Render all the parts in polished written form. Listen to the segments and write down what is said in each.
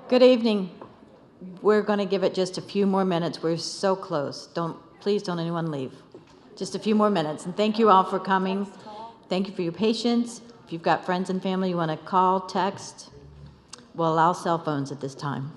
Good evening. We're going to give it just a few more minutes. We're so close. Please don't anyone leave. Just a few more minutes. And thank you all for coming. Thank you for your patience. If you've got friends and family you want to call, text, we'll allow cell phones at this time.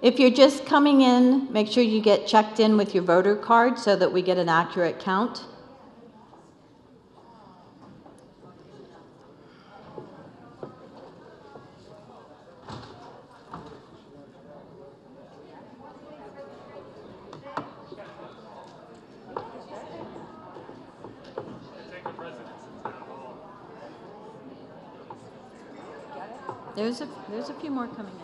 If you're just coming in, make sure you get checked in with your voter card so that we get an accurate count. There's a few more coming in.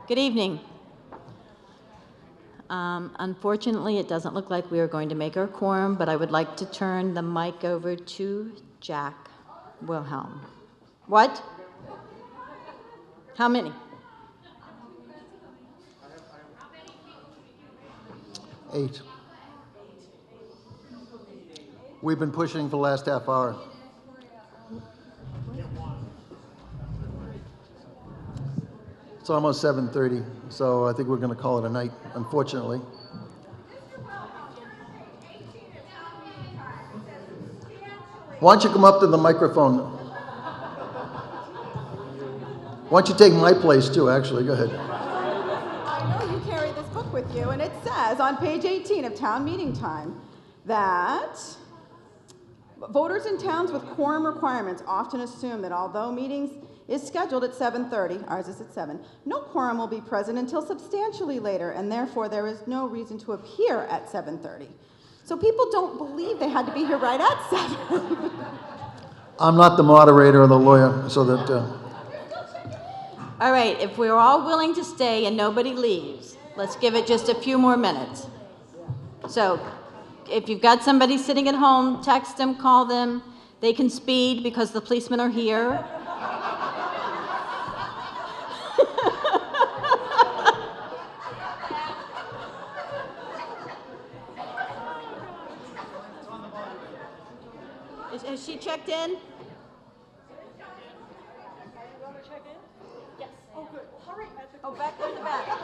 Good evening. Unfortunately, it doesn't look like we are going to make our quorum, but I would like to turn the mic over to Jack Wilhelm. What? How many? 8. We've been pushing for the last half hour. It's almost 7:30, so I think we're going to call it a night, unfortunately. Why don't you come up to the microphone? Why don't you take my place too, actually? Go ahead. I know you carry this book with you, and it says on page 18 of Town Meeting Time that voters in towns with quorum requirements often assume that although meetings is scheduled at 7:30, ours is at 7, no quorum will be present until substantially later, and therefore there is no reason to appear at 7:30. So people don't believe they had to be here right at 7. I'm not the moderator or the lawyer, so that... All right, if we're all willing to stay and nobody leaves, Let's give it just a few more minutes. So if you've got somebody sitting at home, text them, call them. They can speed because the policemen are here. Has she checked in? Oh, back there in the back.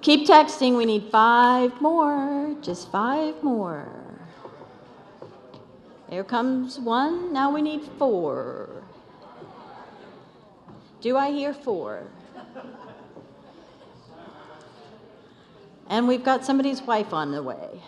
Keep texting. We need 5 more. Just 5 more. Here comes 1. Now we need 4. Do I hear 4? And we've got somebody's wife on the way.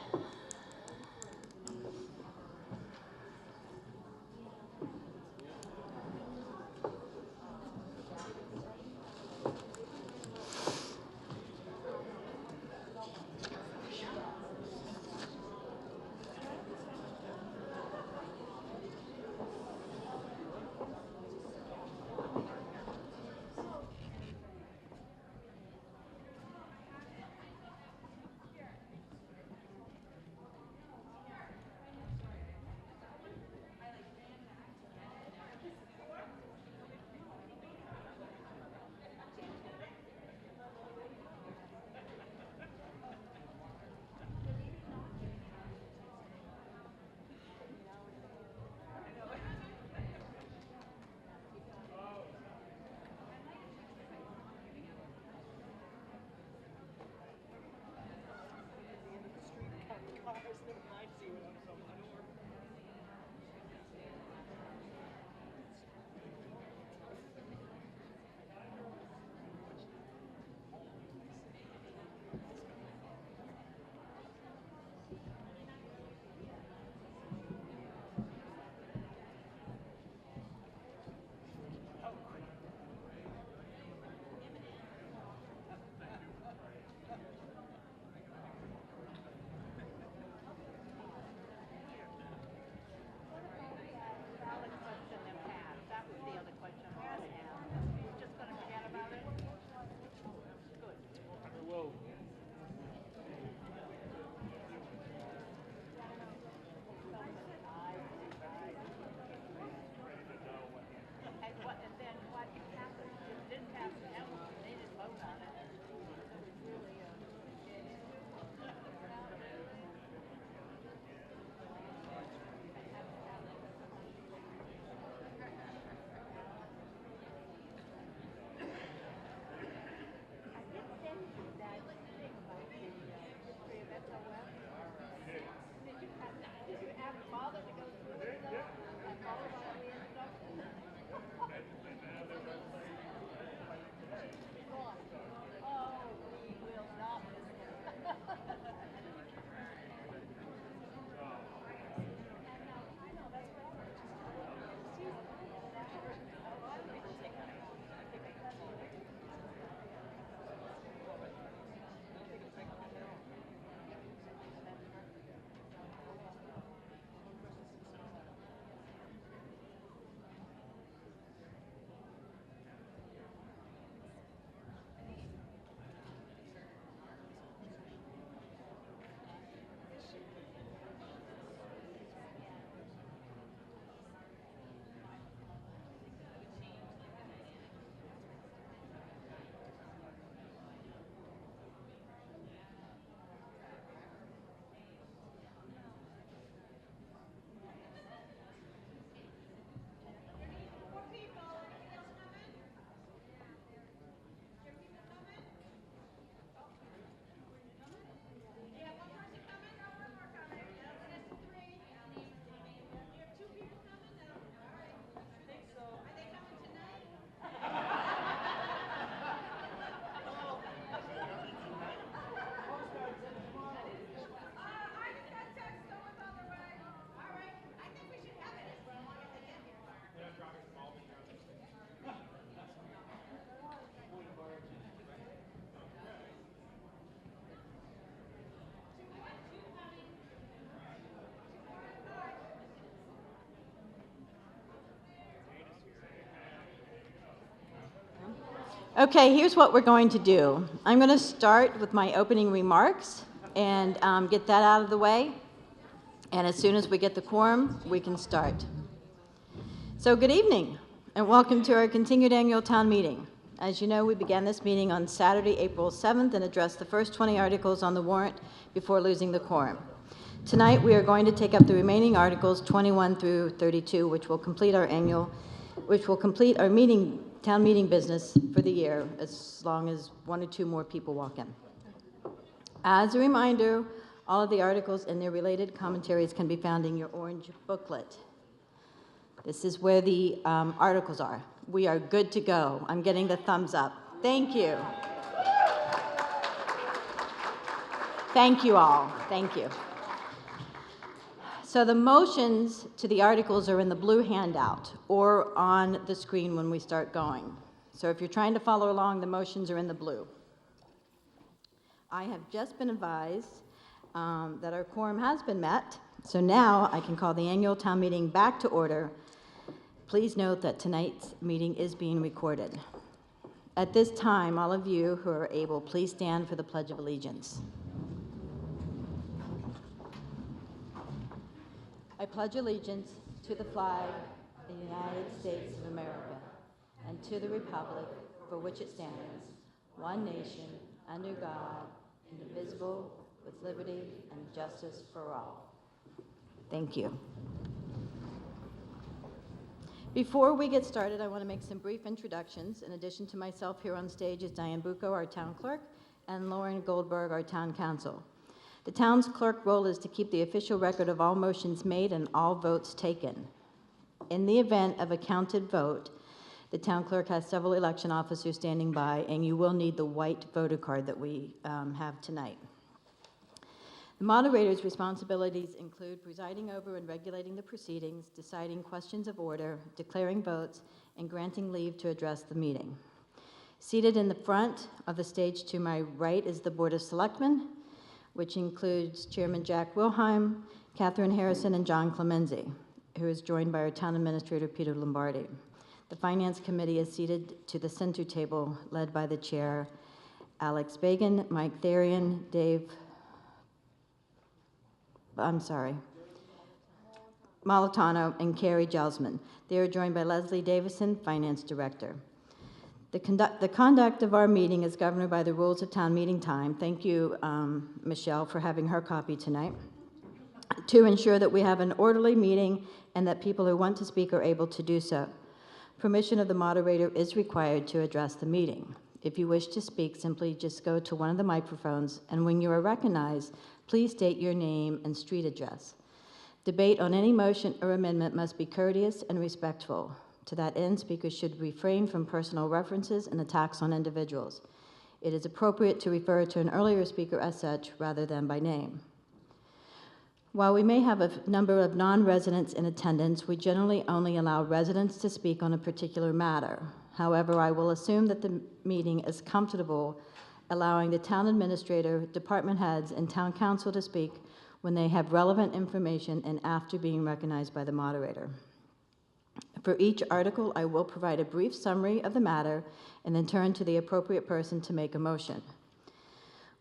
Okay, here's what we're going to do. I'm going to start with my opening remarks and get that out of the way. And as soon as we get the quorum, we can start. So good evening, and welcome to our continued annual town meeting. As you know, we began this meeting on Saturday, April 7th, and addressed the first 20 articles on the warrant before losing the quorum. Tonight, we are going to take up the remaining articles 21 through 32, which will complete our town meeting business for the year, as long as one or two more people walk in. As a reminder, all of the articles and their related commentaries can be found in your orange booklet. This is where the articles are. We are good to go. I'm getting the thumbs up. Thank you. Thank you all. Thank you. So the motions to the articles are in the blue handout or on the screen when we start going. So if you're trying to follow along, the motions are in the blue. I have just been advised that our quorum has been met, so now I can call the annual town meeting back to order. Please note that tonight's meeting is being recorded. At this time, all of you who are able, please stand for the Pledge of Allegiance. I pledge allegiance to the flag of the United States of America and to the republic for which it stands, one nation, under God, indivisible, with liberty and justice for all. Thank you. Before we get started, I want to make some brief introductions. In addition to myself, here on stage is Diane Bucco, our town clerk, and Lauren Goldberg, our town council. The town's clerk role is to keep the official record of all motions made and all votes taken. In the event of a counted vote, the town clerk has several election officers standing by, and you will need the white voter card that we have tonight. The moderator's responsibilities include presiding over and regulating the proceedings, deciding questions of order, declaring votes, and granting leave to address the meeting. Seated in the front of the stage to my right is the Board of Selectmen, which includes Chairman Jack Wilhelm, Catherine Harrison, and John Clemenzi, who is joined by our town administrator, Peter Lombardi. The Finance Committee is seated to the center table, led by the chair, Alex Bagan, Mike Therian, Molitano, and Carrie Gelsman. They are joined by Leslie Davison, Finance Director. The conduct of our meeting is governed by the rules of town meeting time. Thank you, Michelle, for having her copy tonight, to ensure that we have an orderly meeting and that people who want to speak are able to do so. Permission of the moderator is required to address the meeting. If you wish to speak, simply just go to one of the microphones, and when you are recognized, please state your name and street address. Debate on any motion or amendment must be courteous and respectful. To that end, speakers should refrain from personal references and attacks on individuals. It is appropriate to refer to an earlier speaker as such rather than by name. While we may have a number of non-residents in attendance, we generally only allow residents to speak on a particular matter. However, I will assume that the meeting is comfortable allowing the town administrator, department heads, and town council to speak when they have relevant information and after being recognized by the moderator. For each article, I will provide a brief summary of the matter and then turn to the appropriate person to make a motion.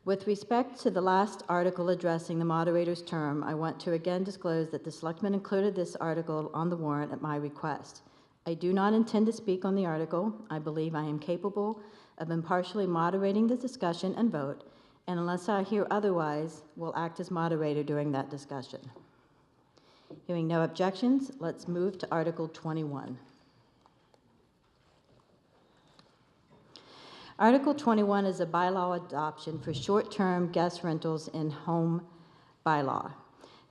With respect to the last article addressing the moderator's term, I want to again disclose that the selectmen included this article on the warrant at my request. I do not intend to speak on the article. I believe I am capable of impartially moderating the discussion and vote, and unless I hear otherwise, will act as moderator during that discussion. Hearing no objections, let's move to Article 21. Article 21 is a bylaw adoption for short-term guest rentals in home bylaw.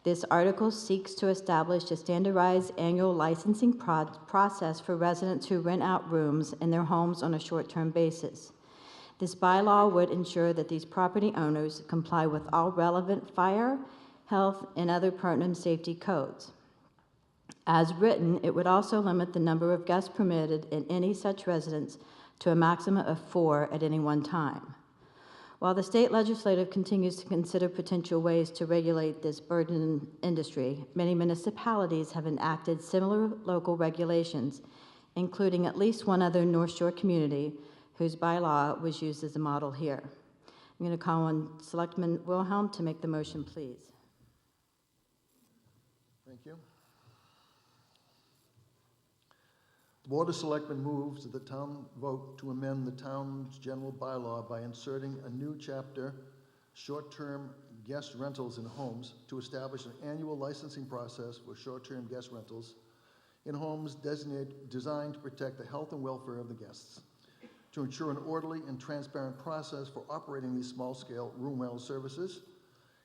This article seeks to establish a standardized annual licensing process for residents who rent out rooms in their homes on a short-term basis. This bylaw would ensure that these property owners comply with all relevant fire, health, and other pertinent safety codes. As written, it would also limit the number of guests permitted in any such residence to a maximum of 4 at any one time. While the state legislature continues to consider potential ways to regulate this burgeoning industry, many municipalities have enacted similar local regulations, including at least one other North Shore community, whose bylaw was used as a model here. I'm going to call on Selectman Wilhelm to make the motion, please. Thank you. The Board of Selectmen moves that the town vote to amend the town's general bylaw by inserting a new chapter, short-term guest rentals in homes, to establish an annual licensing process for short-term guest rentals in homes designed to protect the health and welfare of the guests, to ensure an orderly and transparent process for operating these small-scale room rental services,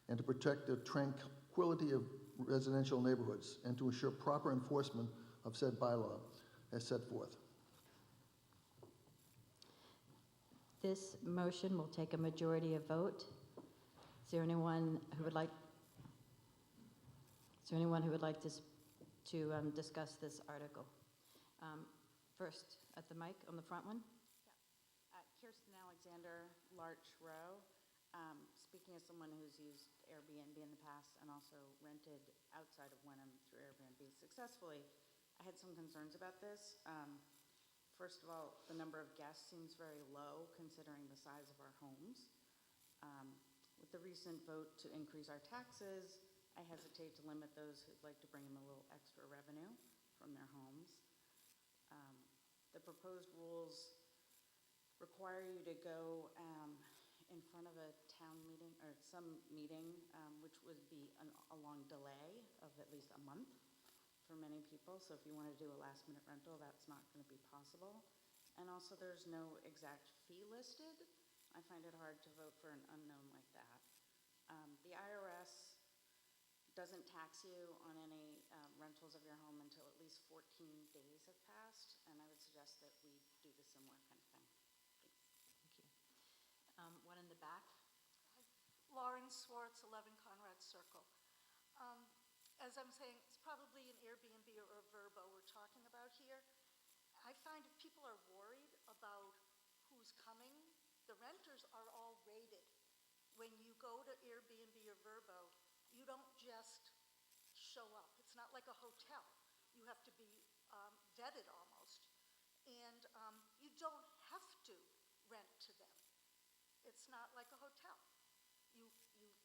and to protect the tranquility of residential neighborhoods, and to ensure proper enforcement of said bylaw as set forth. This motion will take a majority of vote. Is there anyone who would like to discuss this article? First, at the mic on the front one. Kirsten Alexander, Larch Row. Speaking as someone who's used Airbnb in the past and also rented outside of Wenham through Airbnb successfully, I had some concerns about this. First of all, the number of guests seems very low considering the size of our homes. With the recent vote to increase our taxes, I hesitate to limit those who'd like to bring in a little extra revenue from their homes. The proposed rules require you to go in front of a town meeting or some meeting, which would be a long delay of at least a month for many people. So if you want to do a last minute rental, that's not going to be possible. And also there's no exact fee listed. I find it hard to vote for an unknown like that. The IRS doesn't tax you on any rentals of your home until at least 14 days have passed, and I would suggest that we do the similar kind of thing. Thank you. One in the back. Lauren Swartz, 11 Conrad Circle. As I'm saying, it's probably an Airbnb or a Vrbo we're talking about here. I find if people are worried about who's coming, the renters are all rated. When you go to Airbnb or Vrbo, you don't just show up. It's not like a hotel. You have to be vetted almost. And you don't have to rent to them. It's not like a hotel.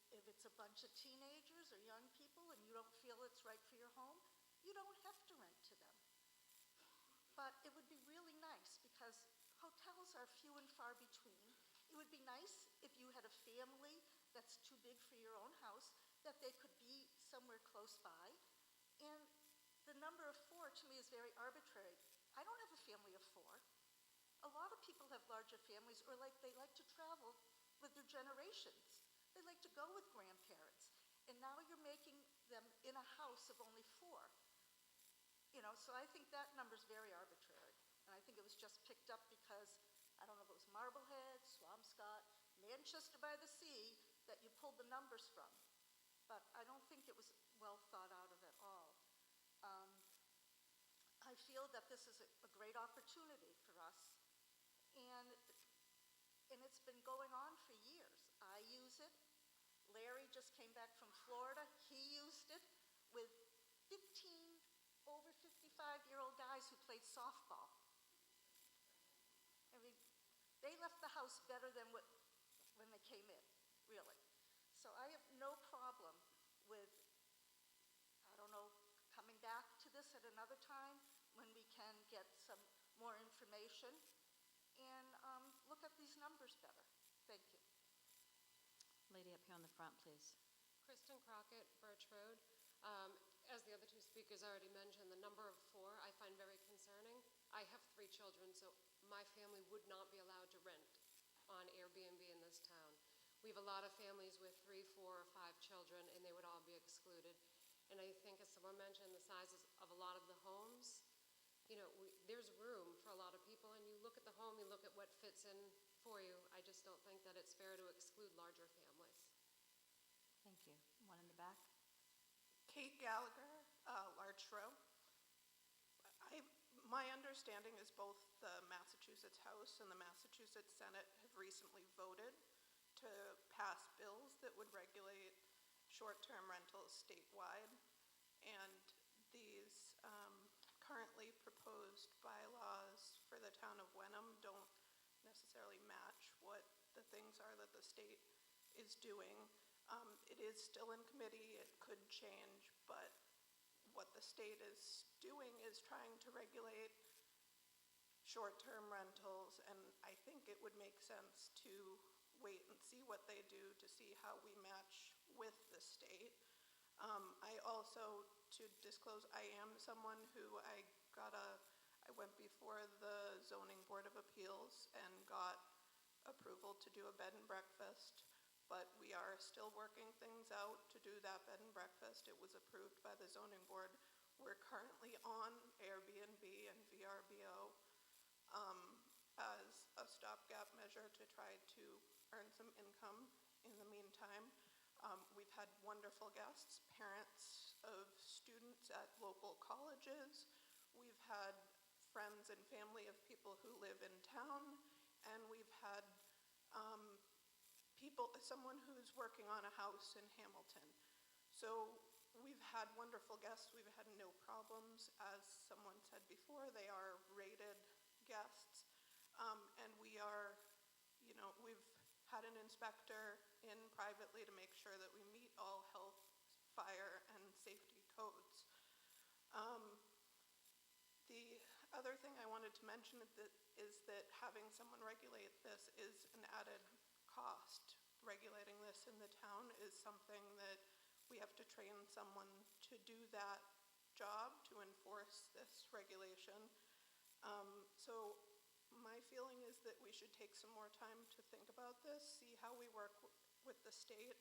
If it's a bunch of teenagers or young people and you don't feel it's right for your home, you don't have to rent to them. But it would be really nice because hotels are few and far between. It would be nice if you had a family that's too big for your own house, that they could be somewhere close by. And the number of 4 to me is very arbitrary. I don't have a family of 4. A lot of people have larger families, or they like to travel with their generations. They like to go with grandparents. And now you're making them in a house of only 4. So I think that number's very arbitrary. And I think it was just picked up because, I don't know if it was Marblehead, Swampscott, Manchester by the Sea, that you pulled the numbers from. But I don't think it was well thought out of at all. I feel that this is a great opportunity for us. And it's been going on for years. I use it. Larry just came back from Florida. He used it with 15 over 55-year-old guys who played softball. I mean, they left the house better than when they came in, really. So I have no problem with, I don't know, coming back to this at another time when we can get some more information and look at these numbers better. Thank you. Lady up here on the front, please. Kristen Crockett, Birch Road. As the other 2 speakers already mentioned, the number of 4 I find very concerning. I have 3 children, so my family would not be allowed to rent on Airbnb in this town. We have a lot of families with 3, 4, or 5 children, and they would all be excluded. And I think, as someone mentioned, the sizes of a lot of the homes, there's room for a lot of people, and you look at the home, you look at what fits in for you. I just don't think that it's fair to exclude larger families. Thank you. One in the back. Kate Gallagher, Larch Row. My understanding is both the Massachusetts House and the Massachusetts Senate have recently voted to pass bills that would regulate short-term rentals statewide. And these currently proposed bylaws for the town of Wenham don't necessarily is doing. It is still in committee, it could change, but what the state is doing is trying to regulate short-term rentals, and I think it would make sense to wait and see what they do to see how we match with the state. I also, to disclose, I am someone who I went before the Zoning Board of Appeals and got approval to do a bed and breakfast, but we are still working things out to do that bed and breakfast. It was approved by the Zoning Board. We're currently on Airbnb and VRBO as a stopgap measure to try to earn some income in the meantime. We've had wonderful guests, parents of students at local colleges. We've had friends and family of people who live in town, and we've had someone who's working on a house in Hamilton. So we've had wonderful guests. We've had no problems. As someone said before, they are rated guests. And we are, we've had an inspector in privately to make sure that we meet all health, fire, and safety codes. The other thing I wanted to mention is that having someone regulate this is an added cost. Regulating this in the town is something that we have to train someone to do that job, to enforce this regulation. So my feeling is that we should take some more time to think about this, see how we work with the state.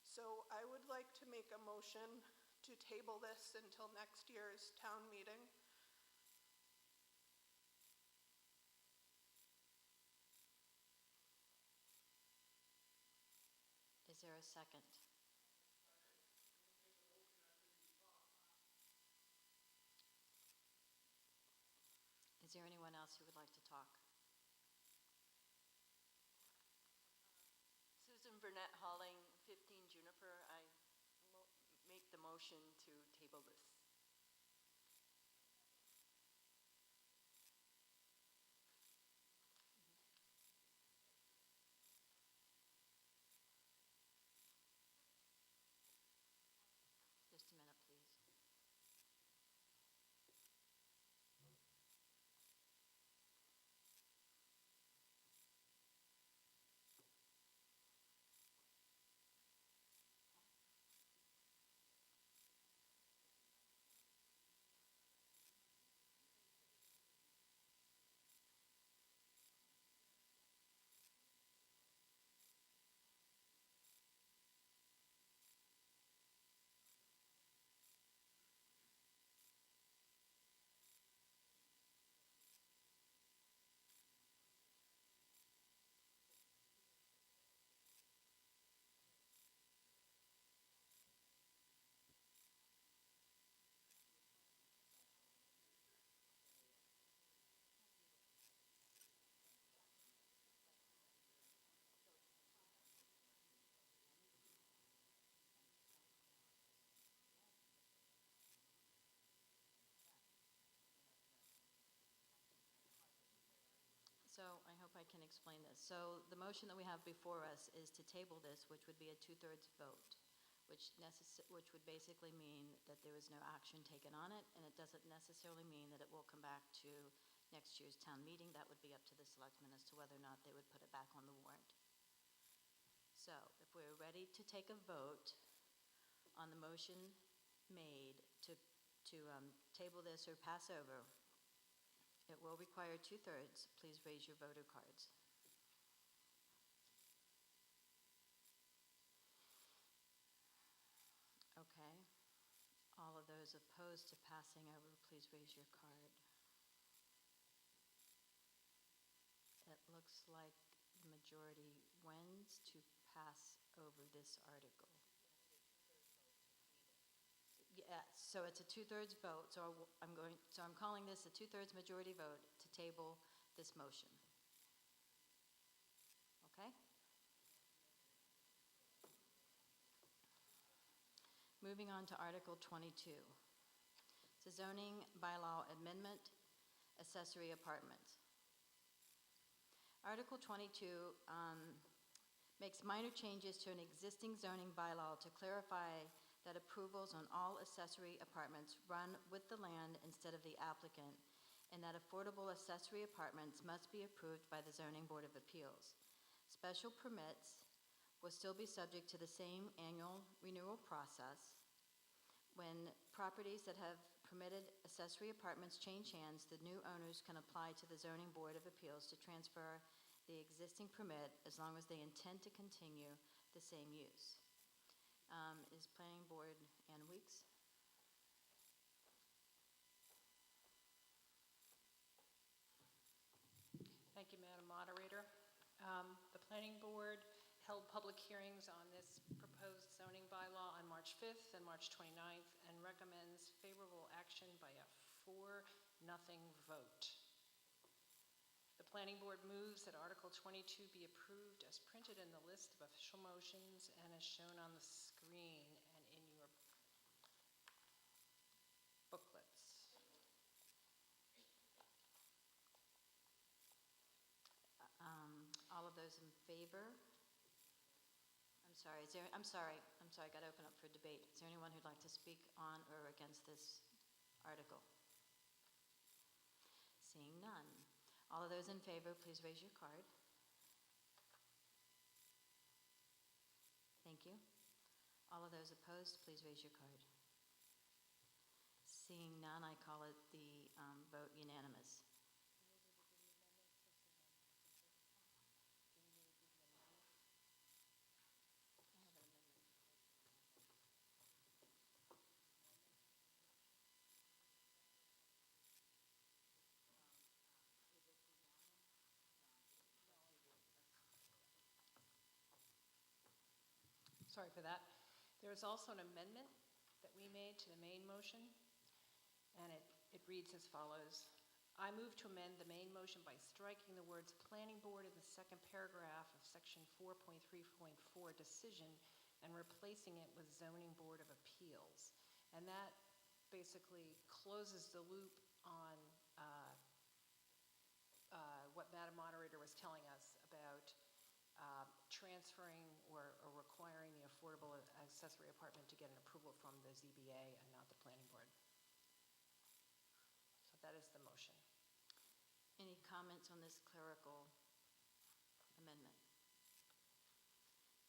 So I would like to make a motion to table this until next year's town meeting. Is there a second? Is there anyone else who would like to talk? Susan Burnett Halling, 15 Juniper. I make the motion to table this. Just a minute, please. So I hope I can explain this. So the motion that we have before us is to table this, which would be a 2/3 vote, which would basically mean that there is no action taken on it, and it doesn't necessarily mean that it will come back to next year's town meeting. That would be up to the selectmen as to whether or not they would put it back on the warrant. So if we're ready to take a vote on the motion made to table this or pass over, it will require 2/3. Please raise your voter cards. Okay. All of those opposed to passing over, please raise your card. It looks like the majority wins to pass over this article. Yeah, so it's a 2/3 vote, so I'm calling this a 2/3 majority vote to table this motion. Okay? Moving on to Article 22. It's a zoning bylaw amendment, accessory apartments. Article 22 makes minor changes to an existing zoning bylaw to clarify that approvals on all accessory apartments run with the land instead of the applicant, and that affordable accessory apartments must be approved by the Zoning Board of Appeals. Special permits will still be subject to the same annual renewal process. When properties that have permitted accessory apartments change hands, the new owners can apply to the Zoning Board of Appeals to transfer the existing permit as long as they intend to continue the same use. Is Planning Board Ann Weeks? Thank you, Madam Moderator. The Planning Board held public hearings on this proposed zoning bylaw on March 5th and March 29th and recommends favorable action by a 4-0 vote. The Planning Board moves that Article 22 be approved as printed in the list of official motions and as shown on the screen and in your booklets. All of those in favor? I'm sorry, I got to open up for debate. Is there anyone who'd like to speak on or against this article? Seeing none. All of those in favor, please raise your card. Thank you. All of those opposed, please raise your card. Seeing none, I call it the vote unanimous. Sorry for that. There is also an amendment that we made to the main motion, and it reads as follows. I move to amend the main motion by striking the words Planning Board in the second paragraph of section 4.3.4 decision and replacing it with Zoning Board of Appeals. And that basically closes the loop on what Madam Moderator was telling us about transferring or requiring the affordable accessory apartment to get an approval from the ZBA and not the Planning Board. So that is the motion. Any comments on this clerical amendment?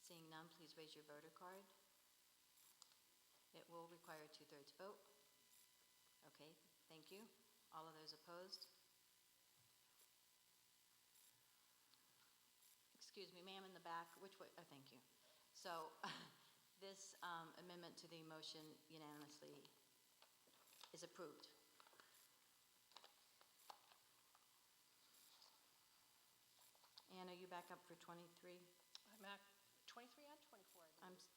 Seeing none, please raise your voter card. It will require a 2/3 vote. Okay, thank you. All of those opposed? Excuse me, ma'am in the back, which way? Oh, thank you. So this amendment to the motion unanimously is approved. Ann, are you back up for 23? I'm at 23 and 24, I believe.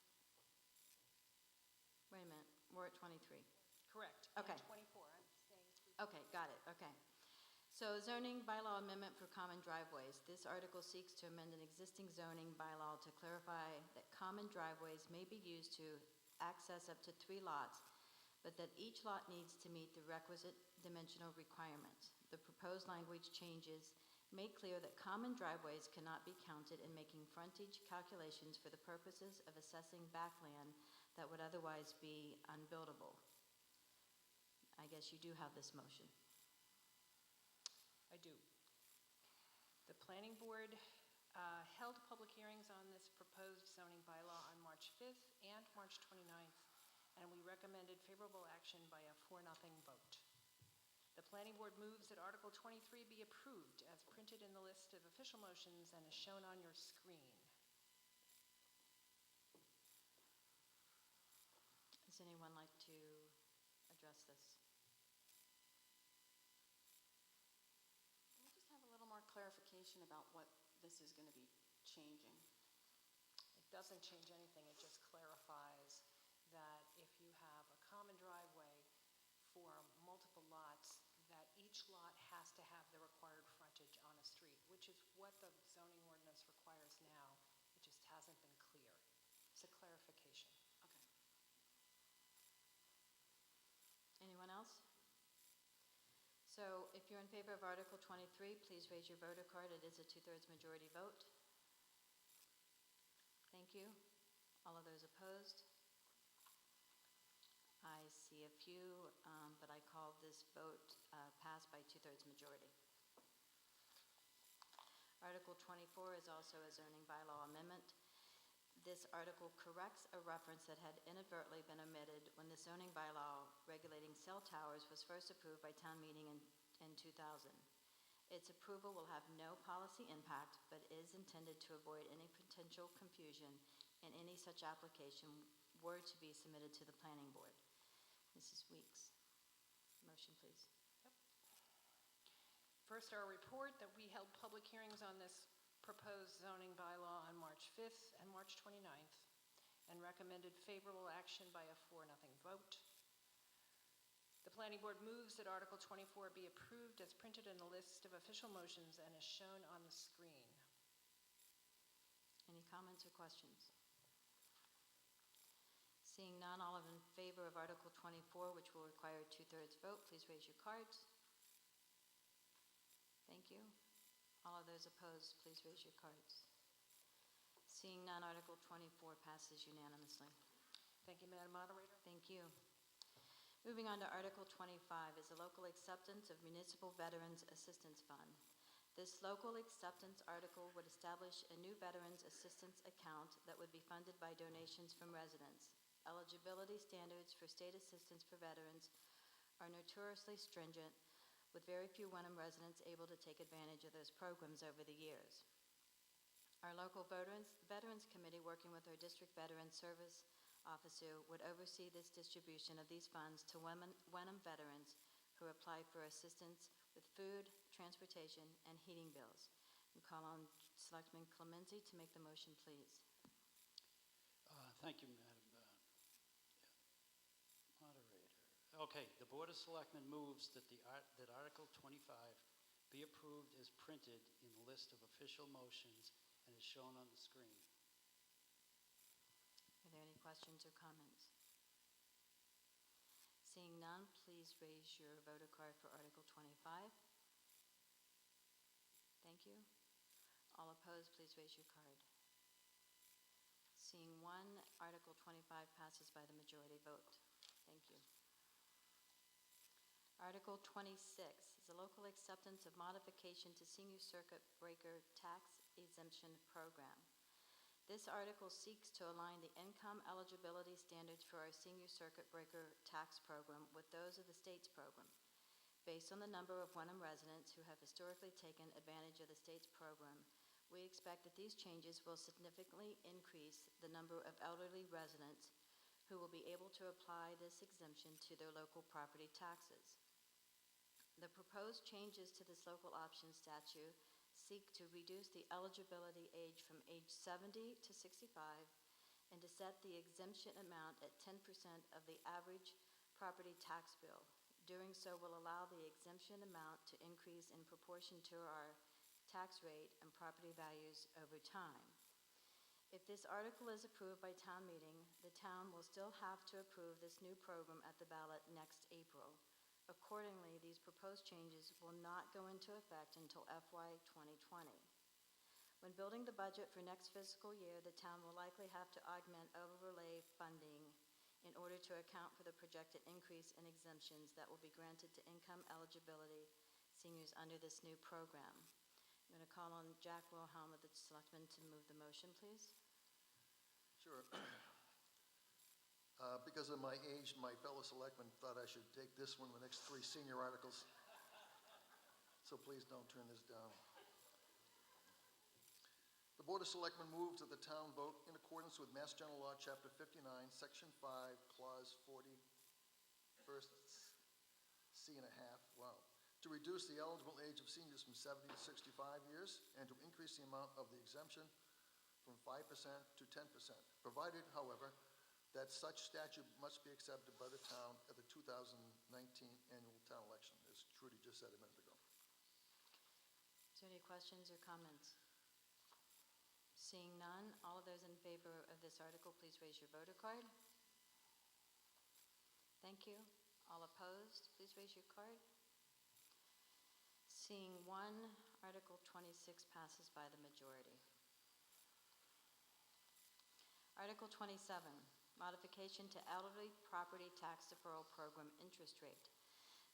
Wait a minute, we're at 23. Correct. Okay. And 24, I'm staying. Okay, got it, okay. So zoning bylaw amendment for common driveways. This article seeks to amend an existing zoning bylaw to clarify that common driveways may be used to access up to 3 lots, but that each lot needs to meet the requisite dimensional requirements. The proposed language changes make clear that common driveways cannot be counted in making frontage calculations for the purposes of assessing backland that would otherwise be unbuildable. I guess you do have this motion. I do. The Planning Board held public hearings on this proposed zoning bylaw on March 5th and March 29th, and we recommended favorable action by a 4-0 vote. The Planning Board moves that Article 23 be approved as printed in the list of official motions and is shown on your screen. Does anyone like to address this? Can we just have a little more clarification about what this is going to be changing? It doesn't change anything, it just clarifies that if you have a common driveway for multiple lots, that each lot has to have the required frontage on a street, which is what the zoning ordinance requires now. It just hasn't been clear. It's a clarification. Okay. Anyone else? So if you're in favor of Article 23, please raise your voter card. It is a 2/3 majority vote. Thank you. All of those opposed? I see a few, but I call this vote passed by 2/3 majority. Article 24 is also a zoning bylaw amendment. This article corrects a reference that had inadvertently been omitted when the zoning bylaw regulating cell towers was first approved by town meeting in 2000. Its approval will have no policy impact, but is intended to avoid any potential confusion in any such application were to be submitted to the planning board. Mrs. Weeks, motion please. First, our report that we held public hearings on this proposed zoning bylaw on March 5th and March 29th and recommended favorable action by a 4-0 vote. The planning board moves that Article 24 be approved as printed in the list of official motions and is shown on the screen. Any comments or questions? Seeing none, all in favor of Article 24, which will require a 2/3 vote, please raise your cards. Thank you. All of those opposed, please raise your cards. Seeing none, Article 24 passes unanimously. Thank you, Madam Moderator. Thank you. Moving on to Article 25 is the local acceptance of Municipal Veterans Assistance Fund. This local acceptance article would establish a new Veterans Assistance account that would be funded by donations from residents. Eligibility standards for state assistance for veterans are notoriously stringent, with very few Wenham residents able to take advantage of those programs over the years. Our local Veterans Committee, working with our District Veteran Service Officer, would oversee this distribution of these funds to Wenham veterans who apply for assistance with food, transportation, and heating bills. We call on Selectman Clemency to make the motion, please. Thank you, Madam Moderator. Okay, the Board of Selectmen moves that that Article 25 be approved as printed in the list of official motions and is shown on the screen. Are there any questions or comments? Seeing none, please raise your voter card for Article 25. Thank you. All opposed, please raise your card. Seeing one, Article 25 passes by the majority vote. Thank you. Article 26 is a local acceptance of modification to senior circuit breaker tax exemption program. This article seeks to align the income eligibility standards for our senior circuit breaker tax program with those of the state's program. Based on the number of Wenham residents who have historically taken advantage of the state's program, we expect that these changes will significantly increase the number of elderly residents who will be able to apply this exemption to their local property taxes. The proposed changes to this local option statute seek to reduce the eligibility age from age 70 to 65 and to set the exemption amount at 10% of the average property tax bill. Doing so will allow the exemption amount to increase in proportion to our tax rate and property values over time. If this article is approved by town meeting, the town will still have to approve this new program at the ballot next April. Accordingly, these proposed changes will not go into effect until FY 2020. When building the budget for next fiscal year, the town will likely have to augment overlay funding in order to account for the projected increase in exemptions that will be granted to income eligibility seniors under this new program. I'm going to call on Jack Wilhelm of the Selectmen to move the motion, please. Sure. Because of my age, my fellow selectmen thought I should take this one, the next three senior articles. So please don't turn this down. The Board of Selectmen moves that the town vote in accordance with Mass General Law, Chapter 59, Section 5, Clause 40, first C and a half, wow, to reduce the eligible age of seniors from 70 to 65 years and to increase the amount of the exemption from 5% to 10%, provided, however, that such statute must be accepted by the town at the 2019 annual town election, as Trudy just said a minute ago. Is there any questions or comments? Seeing none, all of those in favor of this article, please raise your voter card. Thank you. All opposed, please raise your card. Seeing one, Article 26 passes by the majority. Article 27, modification to elderly property tax deferral program interest rate.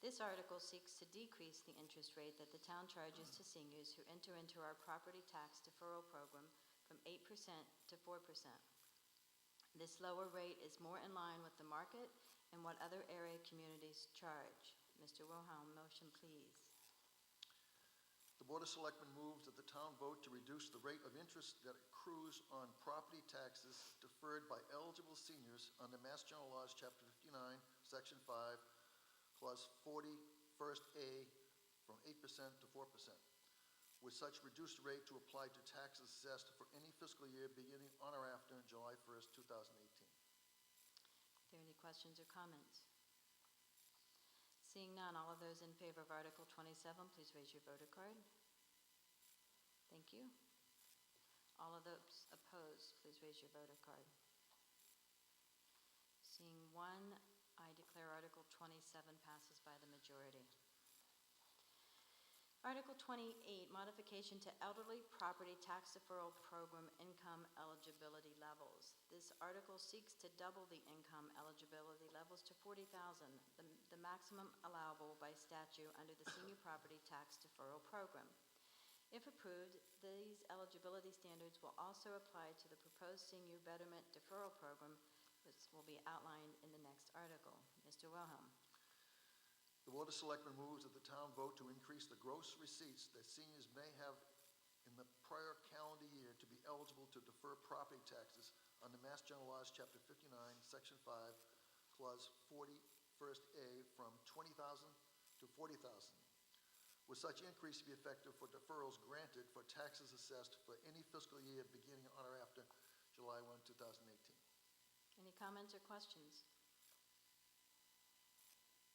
This article seeks to decrease the interest rate that the town charges to seniors who enter into our property tax deferral program from 8% to 4%. This lower rate is more in line with the market and what other area communities charge. Mr. Wilhelm, motion please. The Board of Selectmen moves that the town vote to reduce the rate of interest that accrues on property taxes deferred by eligible seniors under Mass General Laws, Chapter 59, Section 5, Clause 40, First A, from 8% to 4%, with such reduced rate to apply to taxes assessed for any fiscal year beginning on or after July 1st, 2018. Are there any questions or comments? Seeing none, all of those in favor of Article 27, please raise your voter card. Thank you. All of those opposed, please raise your voter card. Seeing one, I declare Article 27 passes by the majority. Article 28, modification to elderly property tax deferral program income eligibility levels. This article seeks to double the income eligibility levels to $40,000, the maximum allowable by statute under the senior property tax deferral program. If approved, these eligibility standards will also apply to the proposed senior betterment deferral program, which will be outlined in the next article. Mr. Wilhelm. The Board of Selectmen moves that the town vote to increase the gross receipts that seniors may have in the prior calendar year to be eligible to defer property taxes under Mass General Laws, Chapter 59, Section 5, Clause 40, First A, from $20,000 to $40,000, with such increase to be effective for deferrals granted for taxes assessed for any fiscal year beginning on or after July 1, 2018. Any comments or questions?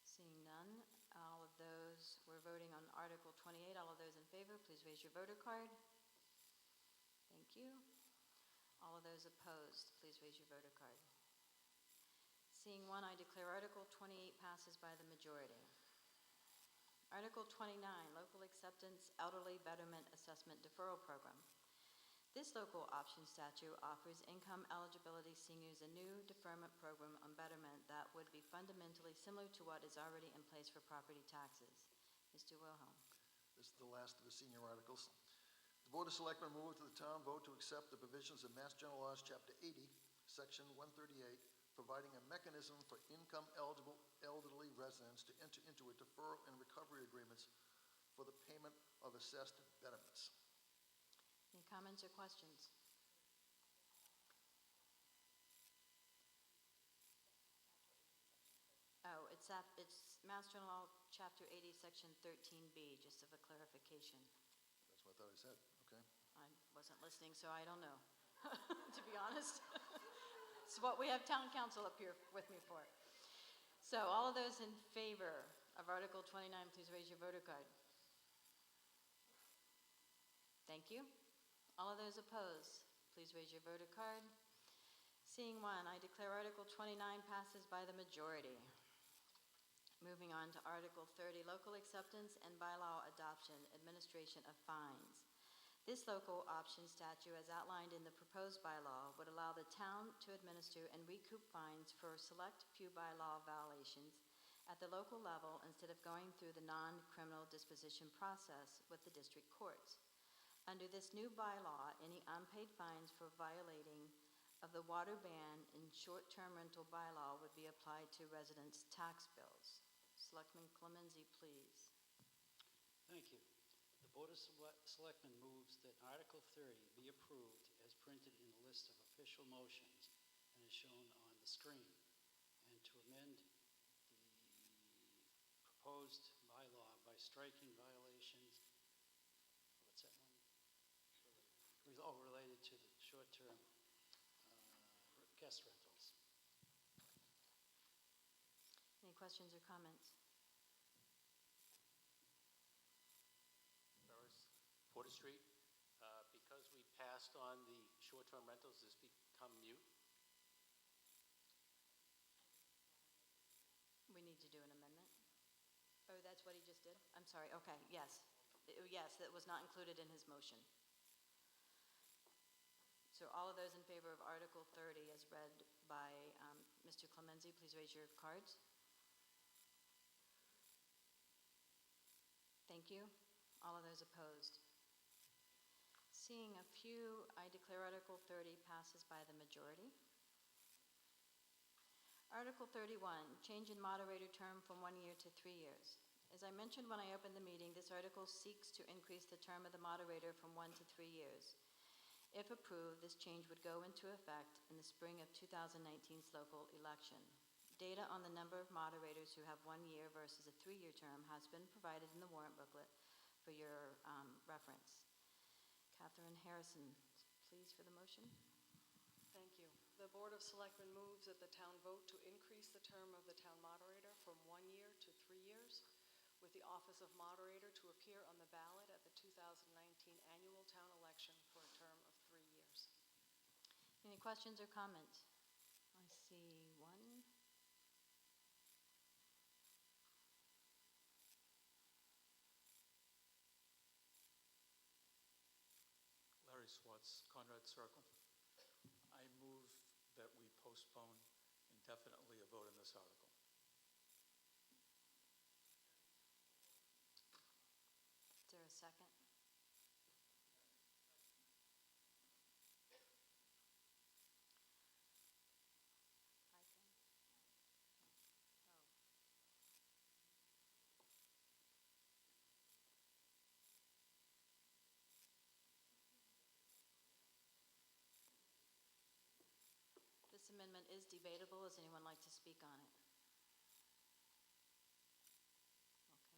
Seeing none, all of those, we're voting on Article 28. All of those in favor, please raise your voter card. Thank you. All of those opposed, please raise your voter card. Seeing one, I declare Article 28 passes by the majority. Article 29, Local Acceptance Elderly Betterment Assessment Deferral Program. This local option statute offers income eligibility seniors a new deferment program on betterment that would be fundamentally similar to what is already in place for property taxes. Mr. Wilhelm. This is the last of the senior articles. The Board of Selectmen moves that the town vote to accept the provisions of Mass General Laws, Chapter 80, Section 138, providing a mechanism for income-eligible elderly residents to enter into a deferral and recovery agreements for the payment of assessed betterments. Any comments or questions? Oh, it's Mass General Law, Chapter 80, Section 13B, just of a clarification. That's what I thought I said, okay. I wasn't listening, so I don't know, to be honest. It's what we have town council up here with me for. So all of those in favor of Article 29, please raise your voter card. Thank you. All of those opposed, please raise your voter card. Seeing one, I declare Article 29 passes by the majority. Moving on to Article 30, Local Acceptance and Bylaw Adoption, Administration of Fines. This local option statute, as outlined in the proposed bylaw, would allow the town to administer and recoup fines for select few bylaw violations at the local level instead of going through the non-criminal disposition process with the district courts. Under this new bylaw, any unpaid fines for violating of the water ban and short-term rental bylaw would be applied to residents' tax bills. Selectman Clemenza, please. Thank you. The Board of Selectmen moves that Article 30 be approved as printed in the list of official motions and is shown on the screen, and to amend the proposed bylaw by striking violations, what's that one? All related to the short-term guest rentals. Any questions or comments? Porter Street, because we passed on the short-term rentals, does this become mute? We need to do an amendment. Oh, that's what he just did? I'm sorry, okay, yes. Yes, that was not included in his motion. So all of those in favor of Article 30 as read by Mr. Clemenza, please raise your cards. Thank you. All of those opposed. Seeing a few, I declare Article 30 passes by the majority. Article 31, change in moderator term from 1 year to 3 years. As I mentioned when I opened the meeting, this article seeks to increase the term of the moderator from 1 to 3 years. If approved, this change would go into effect in the spring of 2019's local election. Data on the number of moderators who have 1 year versus a 3-year term has been provided in the warrant booklet for your reference. Catherine Harrison, please for the motion. Thank you. The Board of Selectmen moves that the town vote to increase the term of the town moderator from 1 year to 3 years, with the office of moderator to appear on the ballot at the 2019 annual town election for a term of 3 years. Any questions or comments? I see one. Larry Swartz, Conrad Circle. I move that we postpone indefinitely a vote on this article. Is there a second? I can. Oh. This amendment is debatable. Does anyone like to speak on it?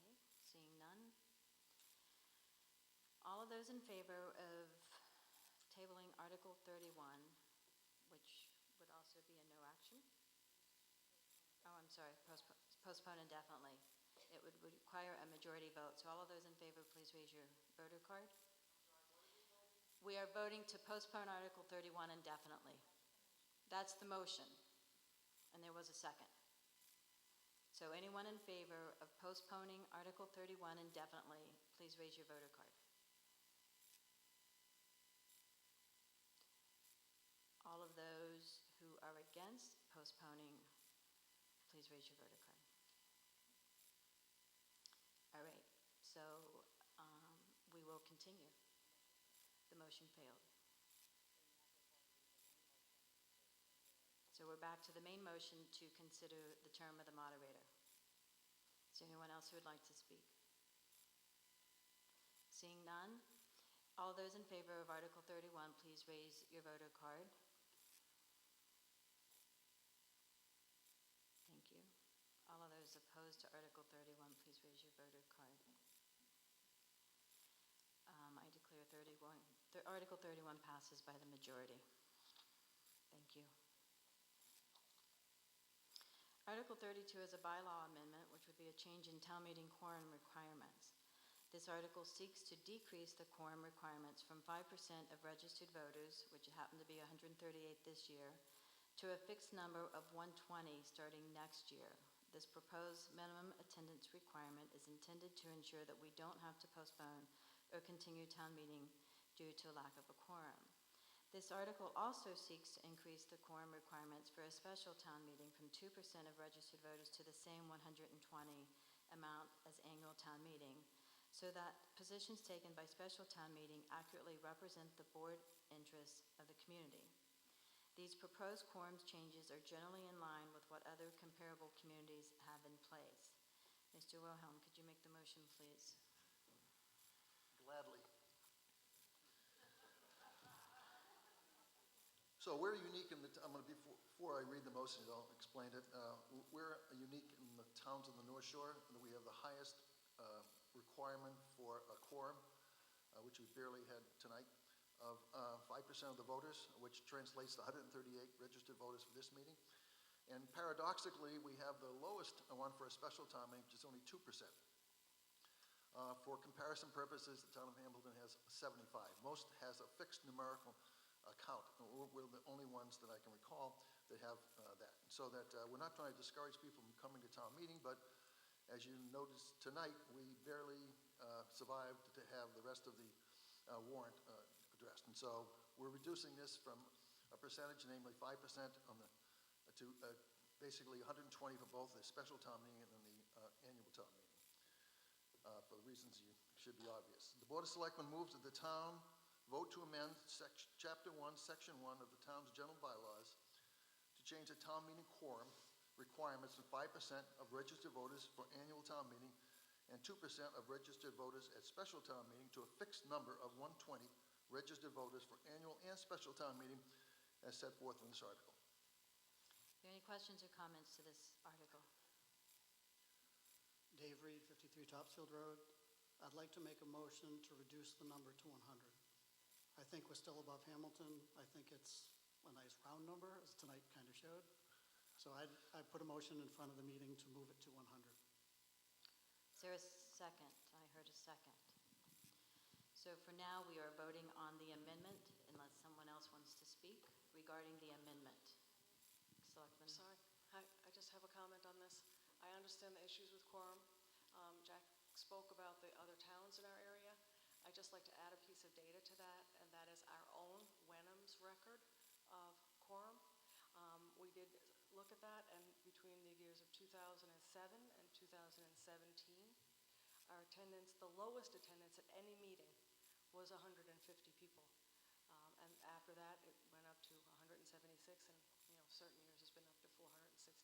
Okay, seeing none. All of those in favor of tabling Article 31, which would also be a no action? Oh, I'm sorry, postpone indefinitely. It would require a majority vote. So all of those in favor, please raise your voter card. We are voting to postpone Article 31 indefinitely. That's the motion. And there was a second. So anyone in favor of postponing Article 31 indefinitely, please raise your voter card. All of those who are against postponing, please raise your voter card. All right, so we will continue. The motion failed. So we're back to the main motion to consider the term of the moderator. Is there anyone else who would like to speak? Seeing none, all those in favor of Article 31, please raise your voter card. Thank you. All of those opposed to Article 31, please raise your voter card. I declare Article 31 passes by the majority. Thank you. Article 32 is a bylaw amendment, which would be a change in town meeting quorum requirements. This article seeks to decrease the quorum requirements from 5% of registered voters, which happen to be 138 this year, to a fixed number of 120 starting next year. This proposed minimum attendance requirement is intended to ensure that we don't have to postpone or continue town meeting due to lack of a quorum. This article also seeks to increase the quorum requirements for a special town meeting from 2% of registered voters to the same 120 amount as annual town meeting, so that positions taken by special town meeting accurately represent the board interests of the community. These proposed quorum changes are generally in line with what other comparable communities have in place. Mr. Wilhelm, could you make the motion, please? Gladly. So we're unique in the, I'm going to, before I read the motion, I'll explain it. We're unique in the towns on the North Shore, and we have the highest requirement for a quorum, which we barely had tonight, of 5% of the voters, which translates to 138 registered voters for this meeting. And paradoxically, we have the lowest one for a special town meeting, which is only 2%. For comparison purposes, the town of Hamilton has 75. Most has a fixed numerical count. We're the only ones that I can recall that have that. So that we're not trying to discourage people from coming to town meeting, but as you noticed tonight, we barely survived to have the rest of the warrant addressed. And so we're reducing this from a percentage, namely 5% on the, to basically 120 for both the special town meeting and then the annual town meeting, for the reasons you should be obvious. The Board of Selectmen moves that the town vote to amend Chapter 1, Section 1 of the town's general bylaws to change the town meeting quorum requirements from 5% of registered voters for annual town meeting and 2% of registered voters at special town meeting to a fixed number of 120 registered voters for annual and special town meeting as set forth in this article. Are there any questions or comments to this article? Dave Reed, 53 Topsfield Road. I'd like to make a motion to reduce the number to 100. I think we're still above Hamilton. I think it's a nice round number, as tonight kind of showed. So I put a motion in front of the meeting to move it to 100. Is there a second? I heard a second. So for now, we are voting on the amendment, unless someone else wants to speak regarding the amendment. Selectman? Sorry, I just have a comment on this. I understand the issues with quorum. Jack spoke about the other towns in our area. I'd just like to add a piece of data to that, and that is our own Wenham's record of quorum. We did look at that, and between the years of 2007 and 2017, our attendance, the lowest attendance at any meeting was 150 people. And after that, it went up to 176, and certain years it's been up to 466.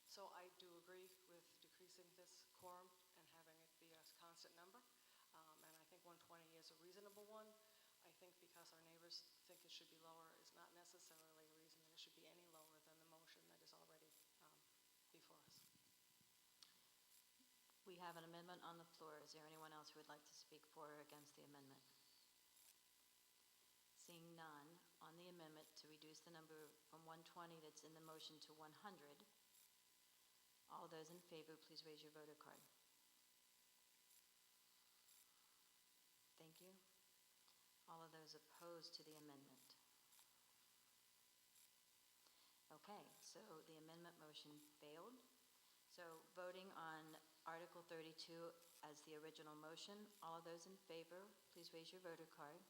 So I do agree with decreasing this quorum and having it be a constant number. And I think 120 is a reasonable one. I think because our neighbors think it should be lower is not necessarily a reason that it should be any lower than the motion that is already before us. We have an amendment on the floor. Is there anyone else who would like to speak for or against the amendment? Seeing none, on the amendment to reduce the number from 120 that's in the motion to 100, all those in favor, please raise your voter card. Thank you. All of those opposed to the amendment. Okay, so the amendment motion failed. So voting on Article 32 as the original motion, all of those in favor, please raise your voter card.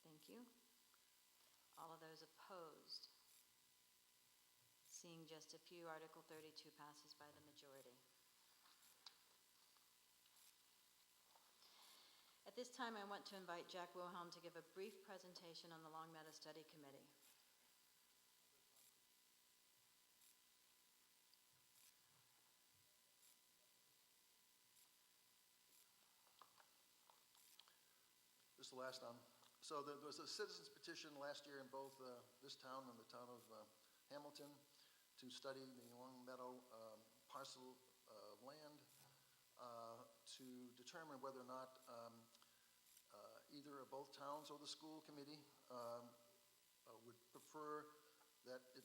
Thank you. All of those opposed. Seeing just a few, Article 32 passes by the majority. At this time, I want to invite Jack Wilhelm to give a brief presentation on the Long Meadow Study Committee. This is the last one. So there was a citizens petition last year in both this town and the town of Hamilton to study the Long Meadow parcel of land to determine whether or not either or both towns or the school committee would prefer that the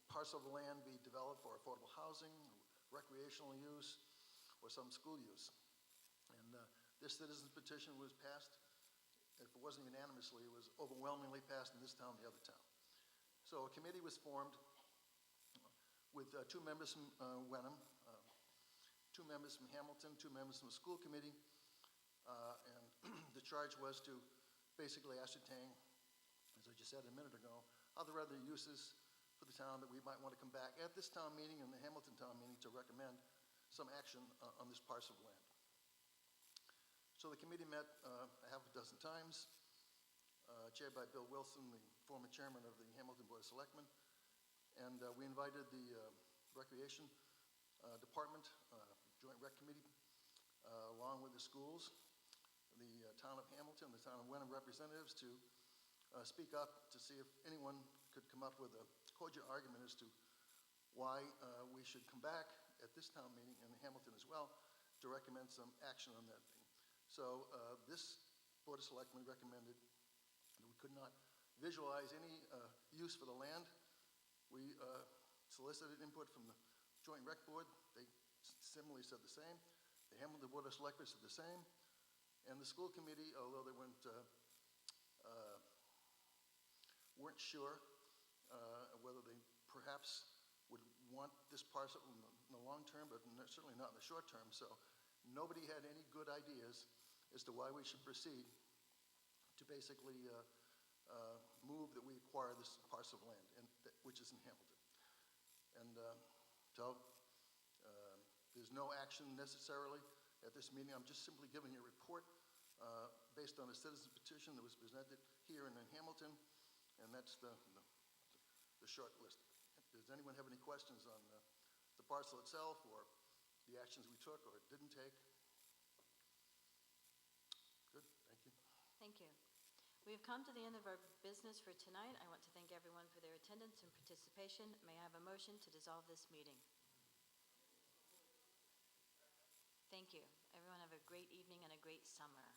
parcel of land be developed for affordable housing, recreational use, or some school use. And this citizens petition was passed. If it wasn't unanimously, it was overwhelmingly passed in this town and the other town. So a committee was formed with 2 members from Wenham, 2 members from Hamilton, 2 members from the school committee, and the charge was to basically ascertain, as I just said a minute ago, other uses for the town that we might want to come back at this town meeting and the Hamilton town meeting to recommend some action on this parcel of land. So the committee met a half a dozen times, chaired by Bill Wilson, the former chairman of the Hamilton Board of Selectmen, and we invited the Recreation Department, Joint Rec Committee, along with the schools, the town of Hamilton, the town of Wenham representatives to speak up to see if anyone could come up with a cogent argument as to why we should come back at this town meeting and Hamilton as well to recommend some action on that thing. So this Board of Selectmen recommended that we could not visualize any use for the land. We solicited input from the Joint Rec Board. They similarly said the same. The Hamilton Board of Selectmen said the same. And the school committee, although they weren't sure whether they perhaps would want this parcel in the long term, but certainly not in the short term. So nobody had any good ideas as to why we should proceed to basically move that we acquire this parcel of land, which is in Hamilton. And so there's no action necessarily at this meeting. I'm just simply giving you a report based on a citizen petition that was presented here in Hamilton, and that's the short list. Does anyone have any questions on the parcel itself or the actions we took or didn't take? Good, thank you. Thank you. We have come to the end of our business for tonight. I want to thank everyone for their attendance and participation. May I have a motion to dissolve this meeting? Thank you. Everyone have a great evening and a great summer.